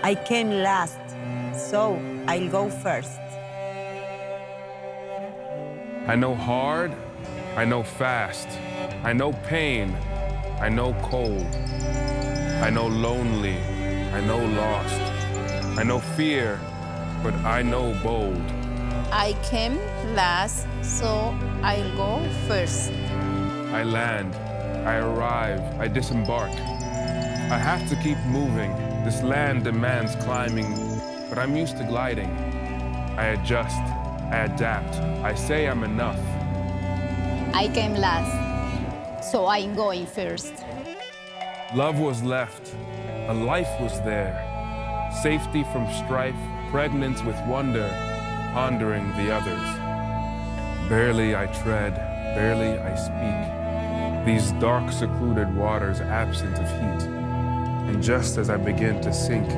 I came last, so I'll go first. I know hard, I know fast, I know pain, I know cold, I know lonely, I know lost, I know fear, but I know bold. I came last, so I'll go first. I land, I arrive, I disembark. I have to keep moving. This land demands climbing, but I'm used to gliding. I adjust, I adapt, I say I'm enough. I came last, so I'm going first. Love was left, a life was there. Safety from strife, pregnant with wonder, pondering the others. Barely I tread, barely I speak. These dark, secluded waters absent of heat. And just as I begin to sink,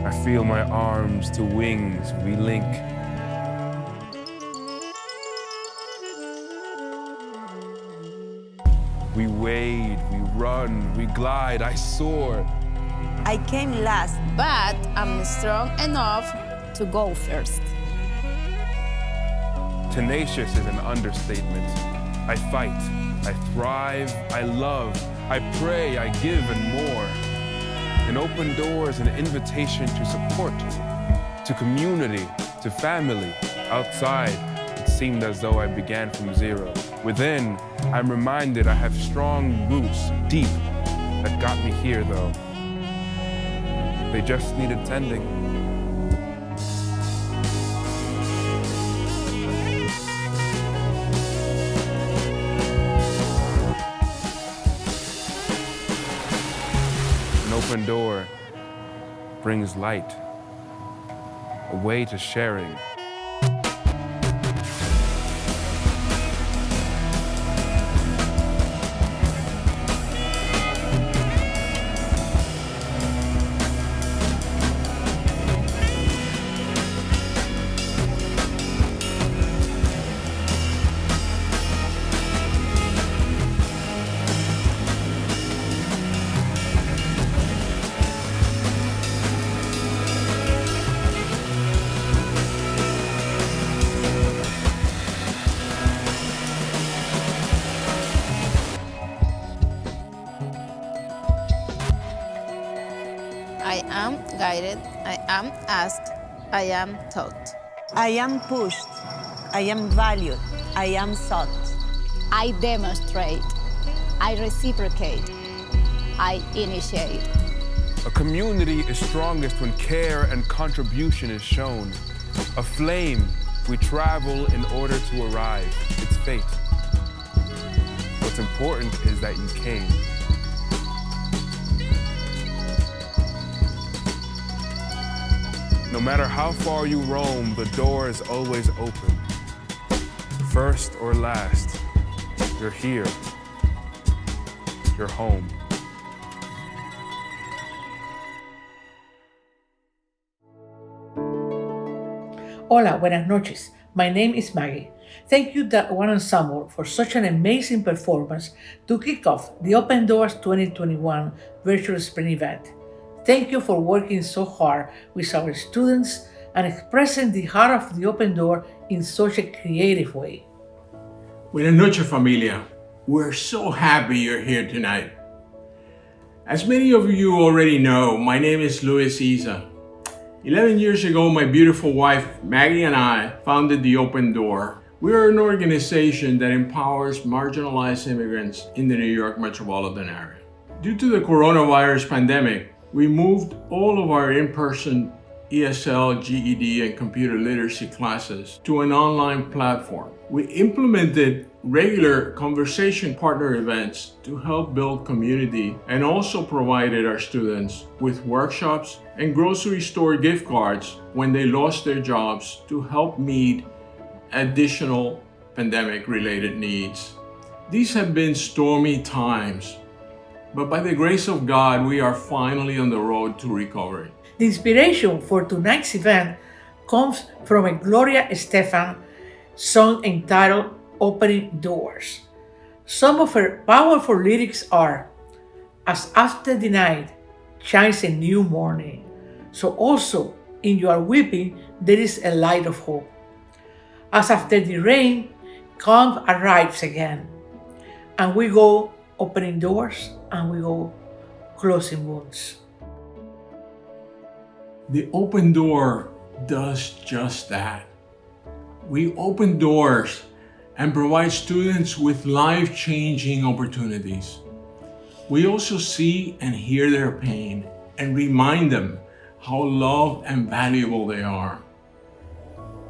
I feel my arms to wings relink. We wade, we run, we glide, I soar. I came last, But I'm strong enough to go first. Tenacious is an understatement. I fight, I thrive, I love, I pray, I give, and more. An open door is an invitation to support, to community, to family. Outside, it seemed as though I began from zero. Within, I'm reminded I have strong roots, deep, that got me here though. They just needed tending. An open door brings light, a way to sharing. I am guided, I am asked, I am taught. I am pushed, I am valued, I am sought. I demonstrate, I reciprocate, I initiate. A community is strongest when care and contribution is shown. A flame, we travel in order to arrive. It's fate. What's important is that you came. No matter how far you roam, the door is always open. First or last, you're here. You're home. Hola, buenas noches. My name is Maggie. Thank you, That One Ensemble, for such an amazing performance to kick off the Open Doors 2021 virtual spring event. Thank you for working so hard with our students and expressing the heart of the Open Door in such a creative way. Buenas noches, familia. We're so happy you're here tonight. As many of you already know, my name is Luis Isa. 11 years ago, my beautiful wife, Maggie, and I founded the Open Door. We are an organization that empowers marginalized immigrants in the New York metropolitan area. Due to the coronavirus pandemic, we moved all of our in-person ESL, GED, and computer literacy classes to an online platform. We implemented regular conversation partner events to help build community and also provided our students with workshops and grocery store gift cards when they lost their jobs to help meet additional pandemic-related needs. These have been stormy times, but by the grace of God, we are finally on the road to recovery. The inspiration for tonight's event comes from a Gloria Estefan song entitled Opening Doors. Some of her powerful lyrics are, "As after the night shines a new morning, So also in your weeping there is a light of hope. As after the rain, calm arrives again, and we go opening doors and we go closing wounds. The open door does just that. We open doors and provide students with life-changing opportunities. We also see and hear their pain and remind them how loved and valuable they are.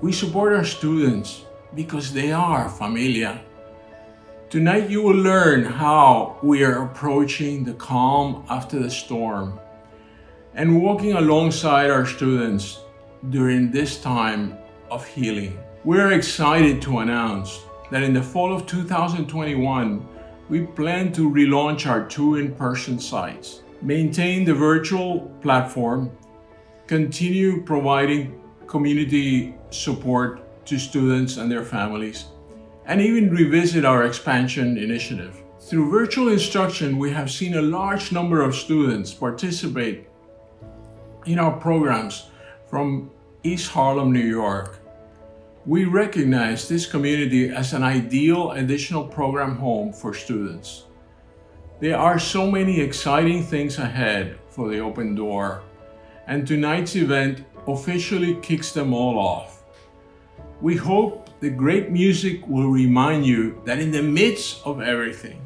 We support our students because they are familia. Tonight you will learn how we are approaching the calm after the storm and walking alongside our students during this time of healing. We are excited to announce that in the fall of 2021, we plan to relaunch our 2 in-person sites, maintain the virtual platform, continue providing community support to students and their families, and even revisit our expansion initiative. Through virtual instruction, we have seen a large number of students participate in our programs from East Harlem, New York. We recognize this community as an ideal additional program home for students. There are so many exciting things ahead for the Open Door, and tonight's event officially kicks them all off. We hope the great music will remind you that in the midst of everything,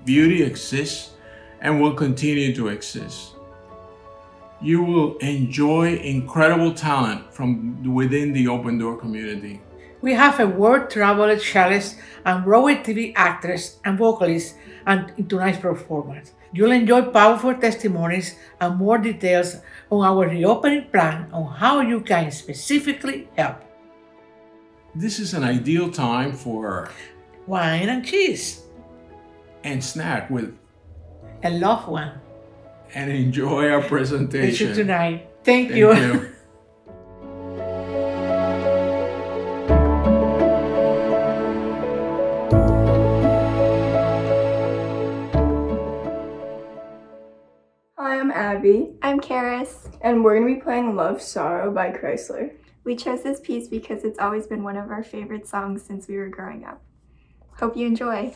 beauty exists and will continue to exist. You will enjoy incredible talent from within the Open Door community. We have a world-traveled cellist and Broadway TV actress and vocalist and in tonight's performance. You'll enjoy powerful testimonies and more details on our reopening plan on how you can specifically help. This is an ideal time for Wine and cheese. and snack with A loved one. and enjoy our Thank presentation. you tonight. Thank Thank you. you. Hi, I'm Abby, I'm Karis. and we're going to be playing Love Sorrow by Chrysler. We chose this piece because it's always been one of our favorite songs since we were growing up. Hope you enjoy.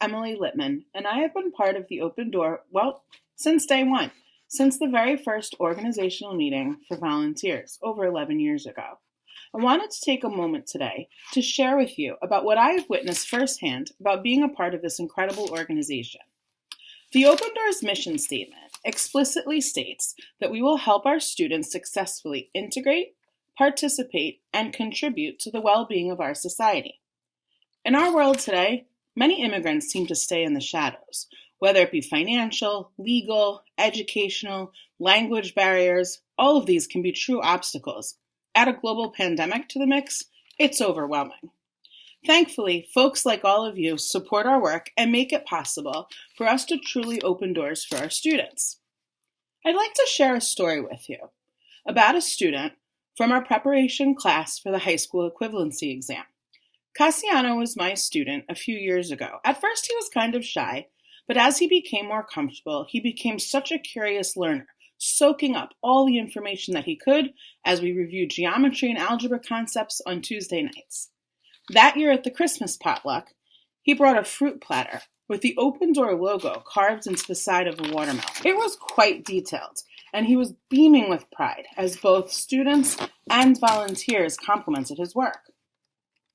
Emily Littman, and I have been part of the Open Door, well, since day one, since the very first organizational meeting for volunteers over 11 years ago. I wanted to take a moment today to share with you about what I have witnessed firsthand about being a part of this incredible organization. The Open Doors mission statement explicitly states that we will help our students successfully integrate, participate, and contribute to the well-being of our society. In our world today, many immigrants seem to stay in the shadows, whether it be financial, legal, educational, language barriers. All of these can be true obstacles. Add a global pandemic to the mix, it's overwhelming. Thankfully, folks like all of you support our work and make it possible for us to truly open doors for our students. I'd like to share a story with you about a student from our preparation class for the high school equivalency exam. Cassiano was my student a few years ago. At first, he was kind of shy, but as he became more comfortable, he became such a curious learner, soaking up all the information that he could as we reviewed geometry and algebra concepts on Tuesday nights. That year at the Christmas potluck, he brought a fruit platter with the Open Door logo carved into the side of a watermelon. It was quite detailed, and he was beaming with pride as both students and volunteers complimented his work.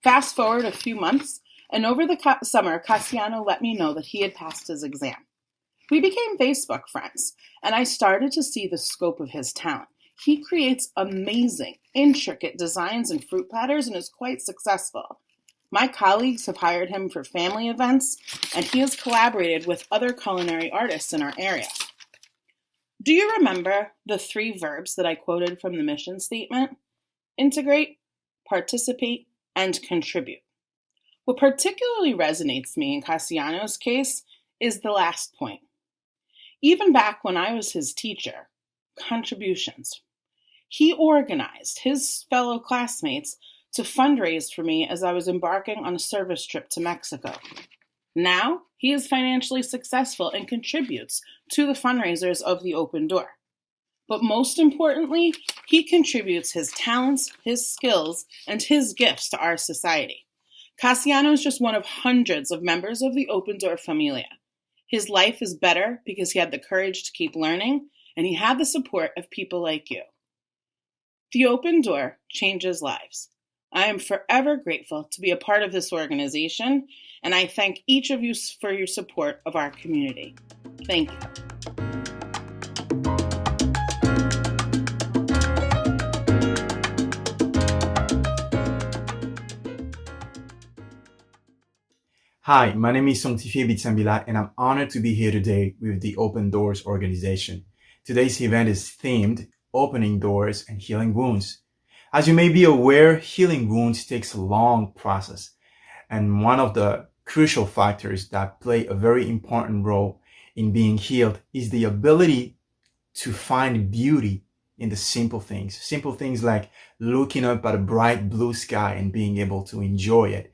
Fast forward a few months, and over the summer, Cassiano let me know that he had passed his exam. We became Facebook friends, and I started to see the scope of his talent. He creates amazing, intricate designs and fruit platters and is quite successful. My colleagues have hired him for family events, and he has collaborated with other culinary artists in our area. Do you remember the 3 verbs that I quoted from the mission statement? Integrate, participate, and contribute. What particularly resonates me in Cassiano's case is the last point. Even back when I was his teacher, contributions. He organized his fellow classmates to fundraise for me as I was embarking on a service trip to Mexico. Now, he is financially successful and contributes to the fundraisers of the Open Door. But most importantly, he contributes his talents, his skills, and his gifts to our society. Cassiano is just one of hundreds of members of the Open Door familia. His life is better because he had the courage to keep learning, and he had the support of people like you. The Open Door changes lives. I am forever grateful to be a part of this organization, and I thank each of you for your support of our community. Thank you. Hi, my name is Sontife Bitsambila, and I'm honored to be here today with the Open Doors organization. Today's event is themed Opening Doors and Healing Wounds. As you may be aware, healing wounds takes a long process, and one of the crucial factors that play a very important role in being healed is the ability to find beauty in the simple things. Simple things like looking up at a bright blue sky and being able to enjoy it.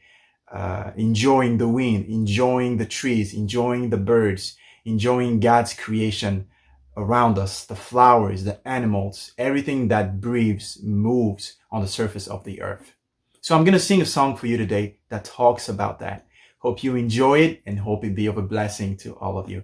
Enjoying the wind, enjoying the trees, enjoying the birds, enjoying God's creation around us, the flowers, the animals, everything that breathes, moves on the surface of the earth. So I'm going to sing a song for you today that talks about that. Hope you enjoy it and hope it be of a blessing to all of you.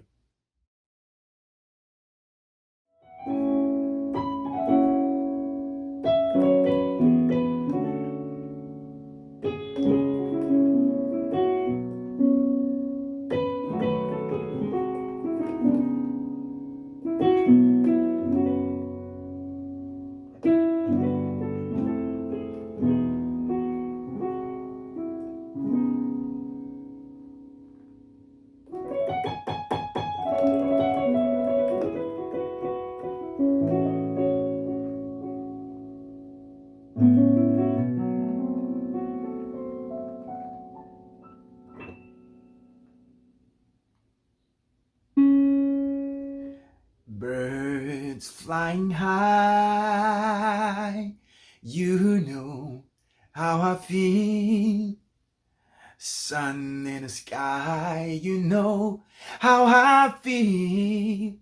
Birds flying high, you know how I feel. Sun in the sky, you know how I feel.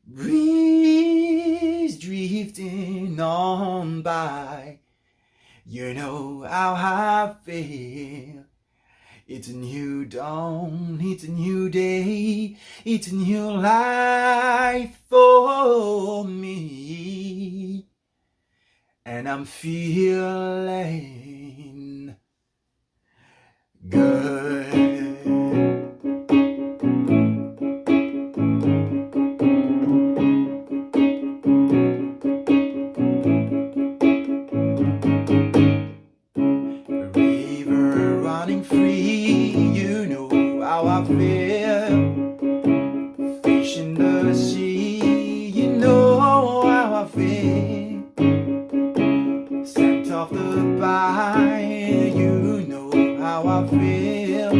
Breeze drifting on by, you know how I feel. It's a new dawn, it's a new day, it's a new life for me. And I'm feeling good. River running free, you know how I feel. Fish in the sea, you know how I feel. Scent of the pie, you know how I feel.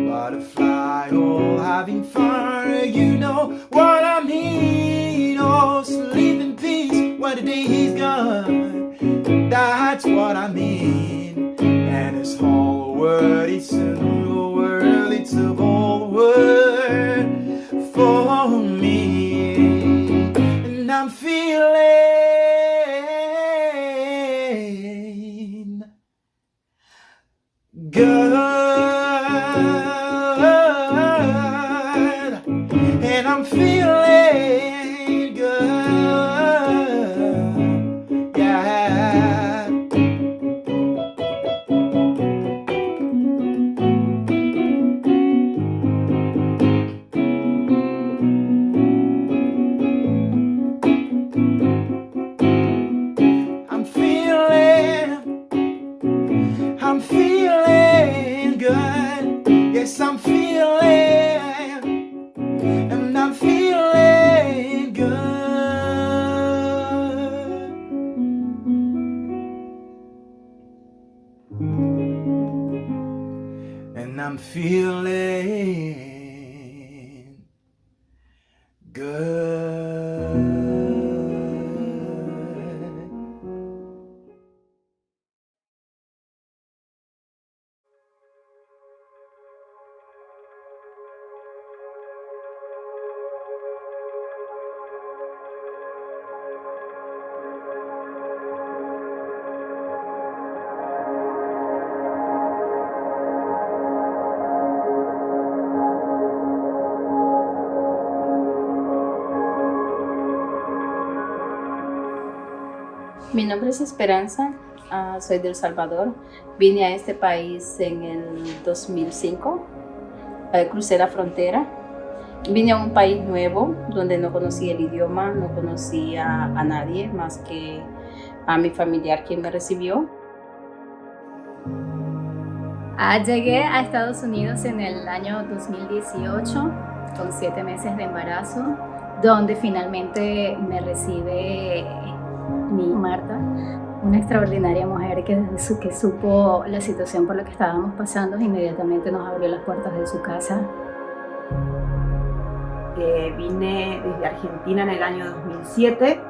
Butterfly, oh, having fun, you know what I mean. Oh, sleep in peace when the day is gone. That's what I mean. And this whole world, it's a new world, it's a whole world for me. And I'm feeling good. And I'm feeling good. Yeah. I'm feeling good. Yes, I'm feeling, and I'm feeling good. And I'm feeling good. Mi nombre es Esperanza, soy de El Salvador. Vine a este país en el 2005, crucé la frontera. Vine a un país nuevo donde no conocía el idioma, no conocía a nadie más que a mi familiar quien me recibió. Llegué a Estados Unidos en el año 2018 con 7 meses de embarazo, donde finalmente me recibe mi Marta, una extraordinaria mujer que supo la situación por la que estábamos pasando, inmediatamente nos abrió las puertas de su casa. Vine desde Argentina en el año 2007.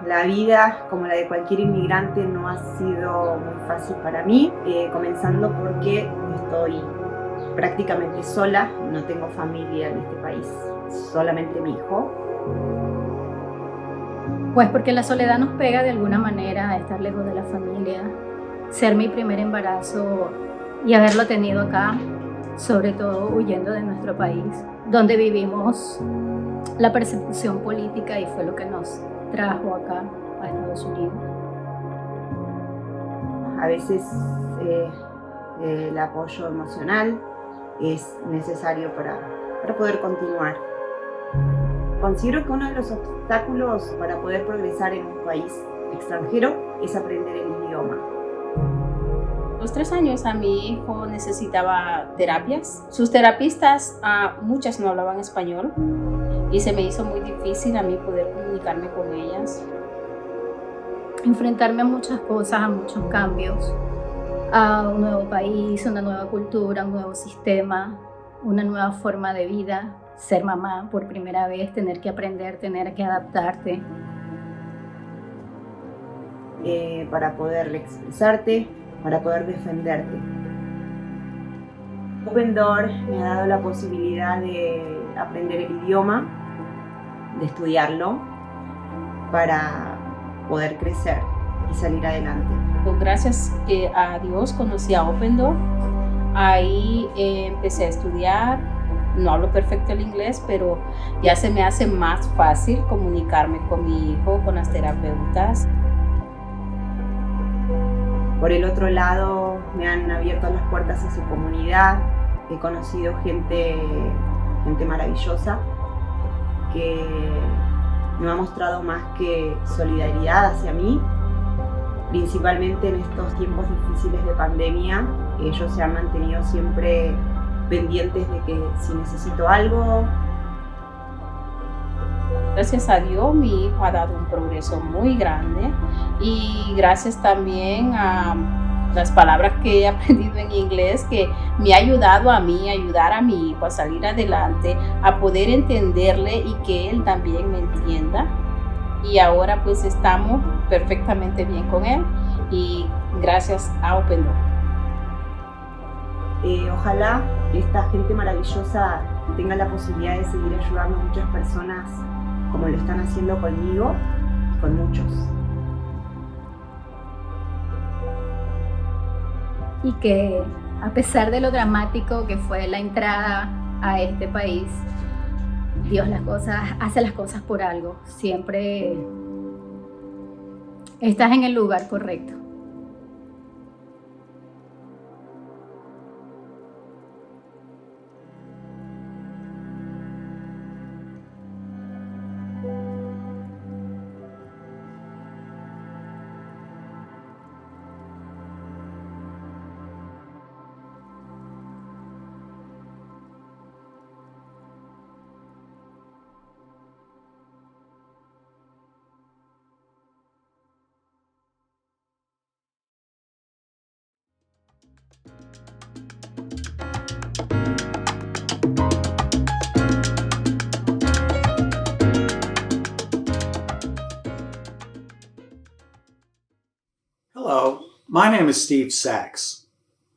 La vida, como la de cualquier inmigrante, no ha sido muy fácil para mí, comenzando porque estoy prácticamente sola, no tengo familia en este país, solamente mi hijo. Pues porque la soledad nos pega de alguna manera a estar lejos de la familia, ser mi primer embarazo y haberlo tenido acá, sobre todo huyendo de nuestro país, donde vivimos la persecución política y fue lo que nos trajo acá a Estados Unidos. A veces el apoyo emocional es necesario para poder continuar. Considero que uno de los obstáculos para poder progresar en un país extranjero es aprender el idioma. A los 3 años a mi hijo necesitaba terapias. Sus terapistas, muchas no hablaban español y se me hizo muy difícil a mí poder comunicarme con ellas. Enfrentarme a muchas cosas, a muchos cambios, a un nuevo país, una nueva cultura, un nuevo sistema, una nueva forma de vida. Ser mamá por primera vez, tener que aprender, tener que adaptarte. Para poder expresarte, para poder defenderte. OPENDOOR me ha dado la posibilidad de aprender el idioma, de estudiarlo, para poder crecer y salir adelante. Gracias a Dios conocí a OPENDOOR. Ahí empecé a estudiar. No hablo perfecto el inglés, pero ya se me hace más fácil comunicarme con mi hijo, con las terapeutas. Por el otro lado, me han abierto las puertas a su comunidad. He conocido gente maravillosa que me ha mostrado más que solidaridad hacia mí, principalmente en estos tiempos difíciles de pandemia. Ellos se han mantenido siempre pendientes de que si necesito algo. Gracias a Dios, mi hijo ha dado un progreso muy grande y gracias también a las palabras que he aprendido en inglés, que me ha ayudado a mí, a ayudar a mi hijo a salir adelante, a poder entenderle y que él también me entienda. Y ahora pues estamos perfectamente bien con él y gracias a OPENDOOR. Ojalá que esta gente maravillosa tenga la posibilidad de seguir ayudando a muchas personas como lo están haciendo conmigo y con muchos. Y que a pesar de lo dramático que fue la entrada a este país, Dios hace las cosas por algo. Siempre estás en el lugar correcto. Hello, my name is Steve Sachs.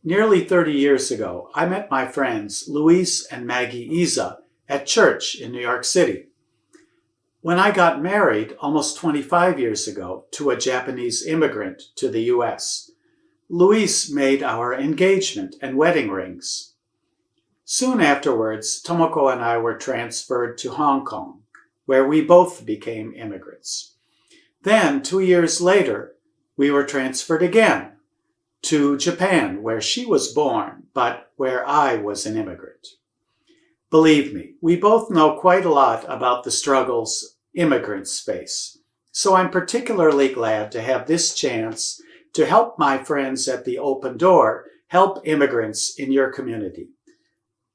Nearly 30 years ago, I met my friends Luis and Maggie Isa at church in New York City. When I got married almost 25 years ago to a Japanese immigrant to the US, Luis made our engagement and wedding rings. Soon afterwards, Tomoko and I were transferred to Hong Kong, where we both became immigrants. Then, 2 years later, we were transferred again to Japan, where she was born, but where I was an immigrant. Believe me, we both know quite a lot about the struggles immigrants face. So I'm particularly glad to have this chance to help my friends at the Open Door help immigrants in your community.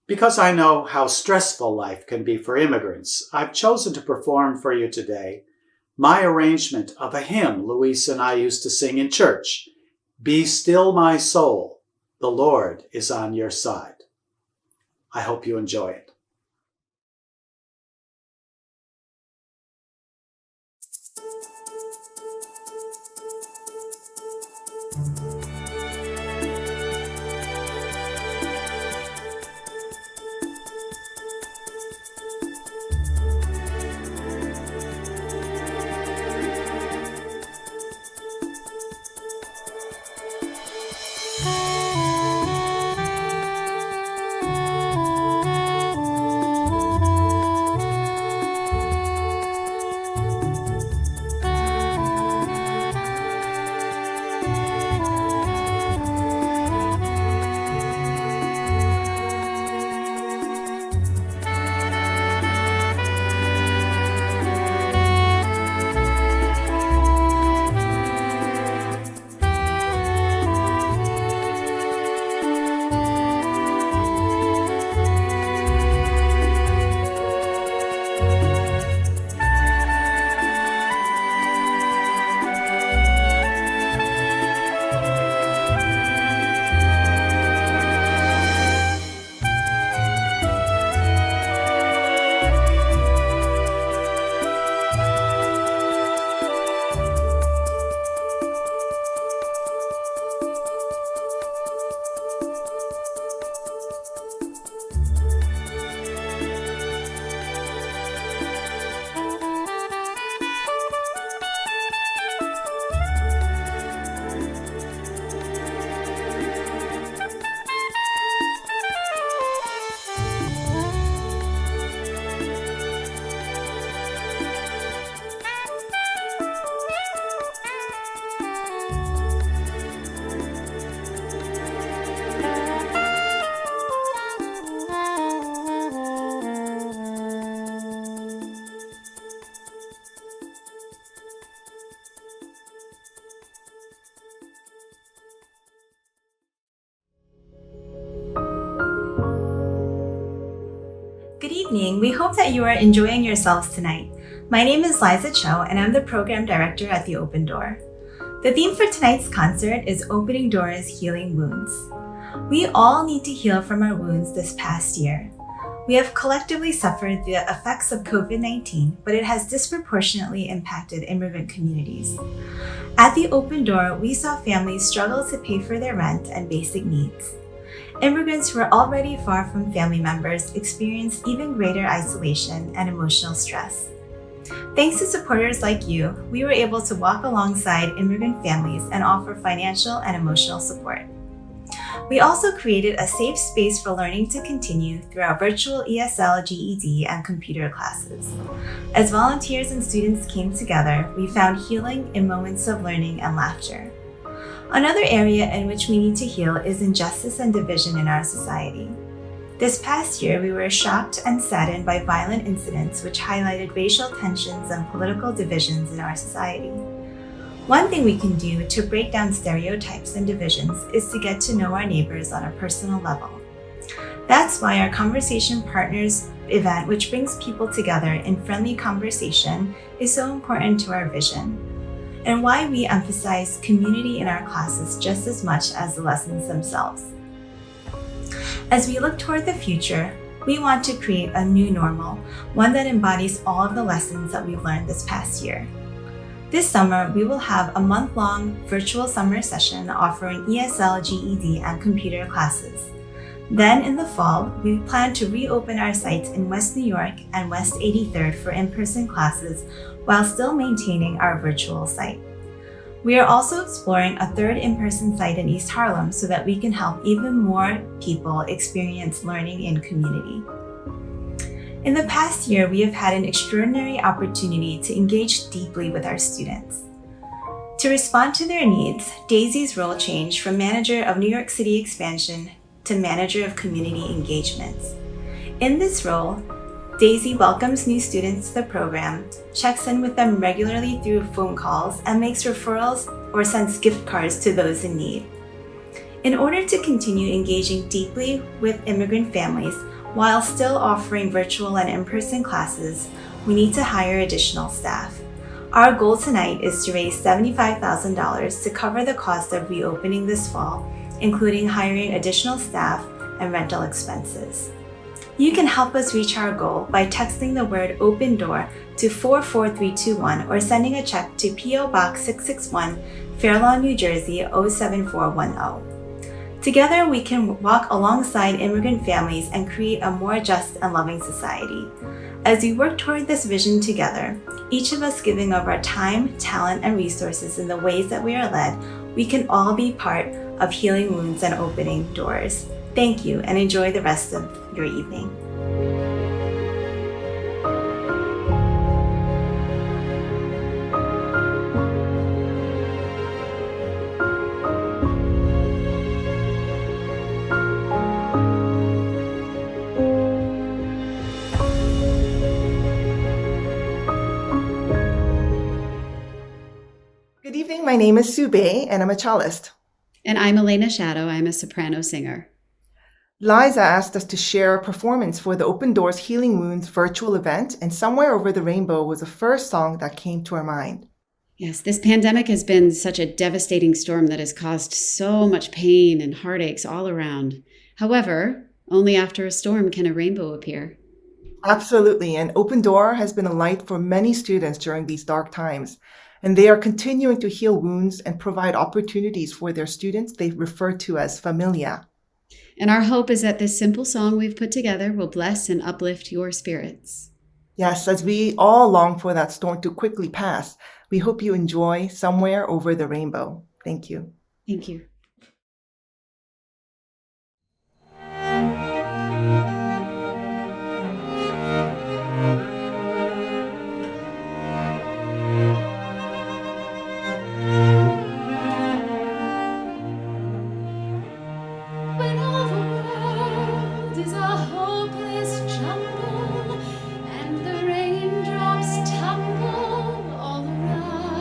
Because I know how stressful life can be for immigrants, I've chosen to perform for you today my arrangement of a hymn Luis and I used to sing in church. Be still, my soul, the Lord is on your side. I hope you enjoy it. evening. We hope that you are enjoying yourselves tonight. My name is Liza Cho, and I'm the Program Director at the Open Door. The theme for tonight's concert is Opening Doors, Healing Wounds. We all need to heal from our wounds this past year. We have collectively suffered the effects of COVID-19, but it has disproportionately impacted immigrant communities. At the Open Door, we saw families struggle to pay for their rent and basic needs. Immigrants who are already far from family members experience even greater isolation and emotional stress. Thanks to supporters like you, we were able to walk alongside immigrant families and offer financial and emotional support. We also created a safe space for learning to continue through our virtual ESL, GED, and computer classes. As volunteers and students came together, we found healing in moments of learning and laughter. Another area in which we need to heal is injustice and division in our society. This past year, we were shocked and saddened by violent incidents which highlighted racial tensions and political divisions in our society. One thing we can do to break down stereotypes and divisions is to get to know our neighbors on a personal level. That's why our Conversation Partners event, which brings people together in friendly conversation, is so important to our vision, and why we emphasize community in our classes just as much as the lessons themselves. As we look toward the future, we want to create a new normal, one that embodies all of the lessons that we've learned this past year. This summer, we will have a month-long virtual summer session offering ESL, GED, and computer classes. Then in the fall, we plan to reopen our sites in West New York and West 83rd for in-person classes while still maintaining our virtual site. We are also exploring a third in-person site in East Harlem so that we can help even more people experience learning in community. In the past year, we have had an extraordinary opportunity to engage deeply with our students. To respond to their needs, Daisy's role changed from manager of New York City expansion to manager of community engagements. In this role, Daisy welcomes new students to the program, checks in with them regularly through phone calls, and makes referrals or sends gift cards to those in need. In order to continue engaging deeply with immigrant families while still offering virtual and in-person classes, we need to hire additional staff. Our goal tonight is to raise $75,000 to cover the cost of reopening this fall, including hiring additional staff and rental expenses. You can help us reach our goal by texting the word Open Door to 44321 or sending a check to P.O. Box 661, Fair Lawn, New Jersey 07410. Together, we can walk alongside immigrant families and create a more just and loving society. As we work toward this vision together, each of us giving of our time, talent, and resources in the ways that we are led, we can all be part of healing wounds and opening doors. Thank you, and enjoy the rest of your evening. Good evening, my name is Sue Bay, and I'm a cellist. And I'm Elena Shadow, I'm a soprano singer. Liza asked us to share a performance for the Open Doors Healing Wounds virtual event, and Somewhere Over the Rainbow was the first song that came to our mind. Yes, this pandemic has been such a devastating storm that has caused so much pain and heartaches all around. However, only after a storm can a rainbow appear. Absolutely, and Open Door has been a light for many students during these dark times, and they are continuing to heal wounds and provide opportunities for their students they refer to as familia. And our hope is that this simple song we've put together will bless and uplift your spirits. Yes, as we all long for that storm to quickly pass, we hope you enjoy Somewhere Over the Rainbow. Thank you. Thank you. Tumble all around.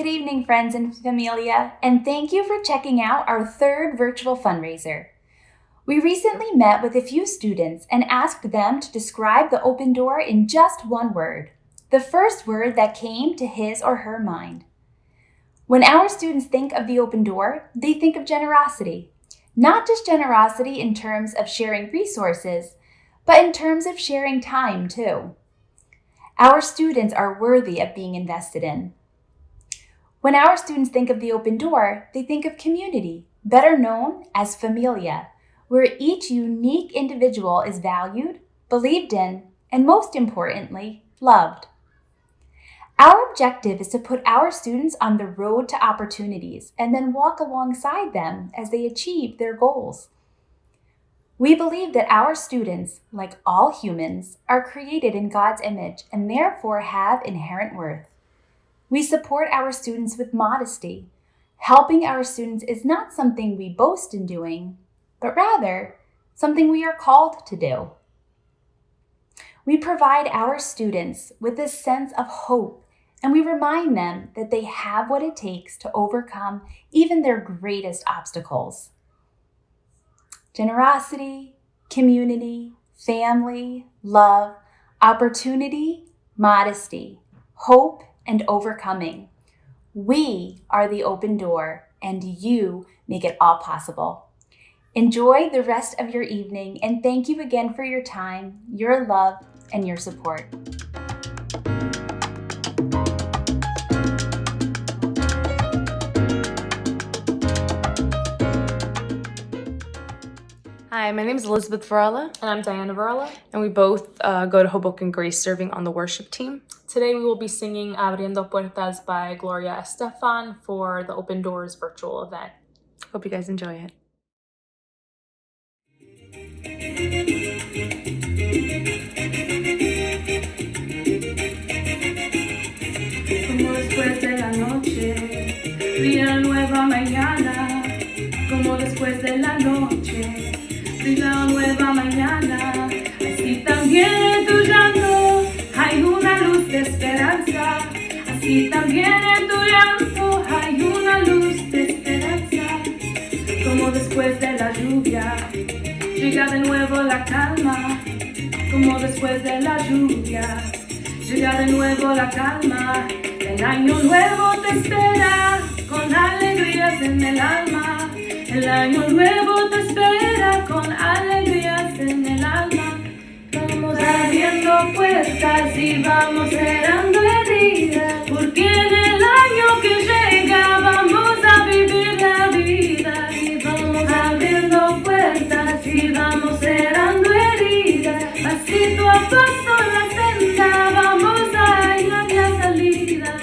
Good evening, friends and familia, and thank you for checking out our third virtual fundraiser. We recently met with a few students and asked them to describe the Open Door in just one word, the first word that came to his or her mind. When our students think of the Open Door, they think of generosity. Not just generosity in terms of sharing resources, but in terms of sharing time too. Our students are worthy of being invested in. When our students think of the Open Door, they think of community, better known as familia, where each unique individual is valued, believed in, and most importantly, loved. Our objective is to put our students on the road to opportunities and then walk alongside them as they achieve their goals. We believe that our students, like all humans, are created in God's image and therefore have inherent worth. We support our students with modesty. Helping our students is not something we boast in doing, but rather something we are called to do. We provide our students with a sense of hope, and we remind them that they have what it takes to overcome even their greatest obstacles. Generosity, community, family, love, opportunity, modesty, hope, and overcoming. We are the Open Door, and you make it all possible. Enjoy the rest of your evening, and thank you again for your time, your love, and your support. Hi, my name is Elizabeth Varela. And I'm Diana Varela. And we both go to Hoboken Grace serving on the worship team. Today we will be singing Abriendo, Puertas by Gloria Estefan for the Open Doors virtual event. Hope you guys enjoy it. Como después de la noche, brilla nueva mañana. Como después de la noche, brilla nueva mañana. Así también en tu llanto hay una luz de esperanza. Así también en tu llanto hay una luz de esperanza. Como después de la lluvia, llega de nuevo la calma. Como después de la lluvia, llega de nuevo la calma. El año nuevo te espera con alegrías en el alma. El año nuevo te espera con alegrías en el alma. Vamos abriendo puertas y vamos cerrando heridas, porque en el año que llega vamos a vivir la vida. Y vamos abriendo puertas y vamos cerrando heridas, pasito a paso la senda vamos a hallar la salida.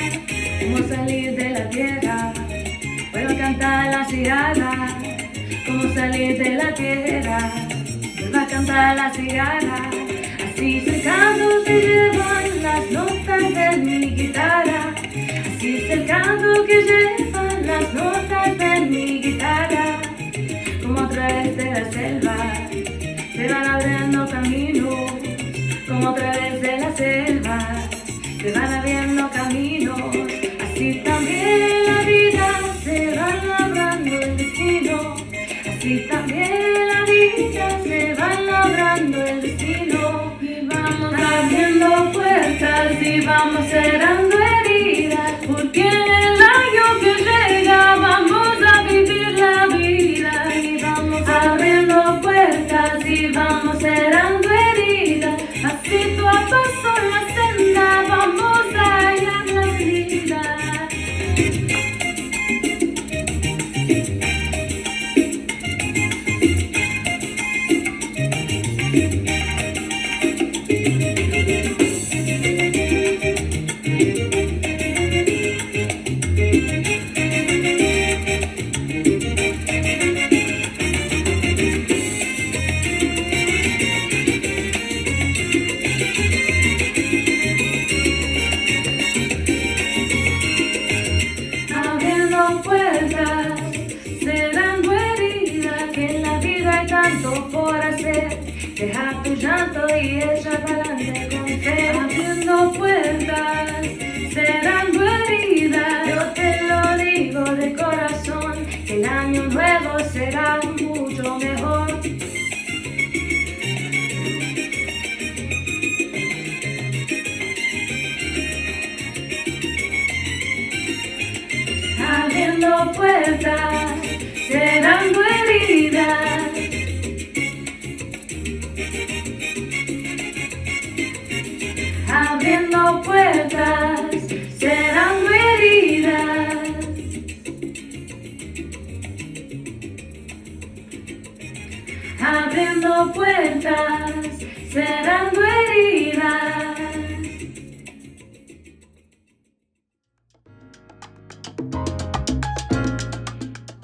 Como salir de la tierra, vuelvo a cantar la cigarra. Como salir de la tierra, vuelvo a cantar la cigarra. Así es el canto que llevan las notas de mi guitarra. Así es el canto que llevan las notas de mi guitarra. Como a través de la selva se van abriendo caminos. Como a través de la selva se van abriendo caminos. Así también la vida se va labrando el destino. Así también la vida se va labrando el destino. Y vamos abriendo puertas y vamos cerrando heridas, porque en el año que llega vamos a vivir la vida. Y vamos abriendo puertas y vamos cerrando heridas, pasito a paso la senda vamos a hallar la salida. Abriendo puertas, cerrando heridas, que en la vida hay tanto por hacer. Deja tu llanto y echa para adelante con fe. Abriendo puertas, cerrando heridas, yo te Abriendo puertas, cerrando heridas. Abriendo puertas, cerrando heridas.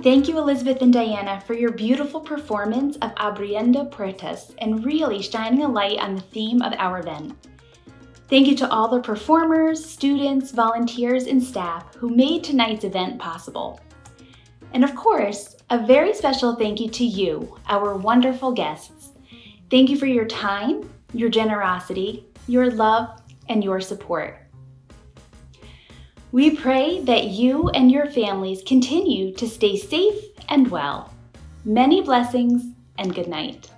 Thank you, Elizabeth and Diana, for your beautiful performance of Abriendo Puertas and really shining a light on the theme of our event. Thank you to all the performers, students, volunteers, and staff who made tonight's event possible. And of course, a very special thank you to you, our wonderful guests. Thank you for your time, your generosity, your love, and your support. We pray that you and your families continue to stay safe and well. Many blessings and good night.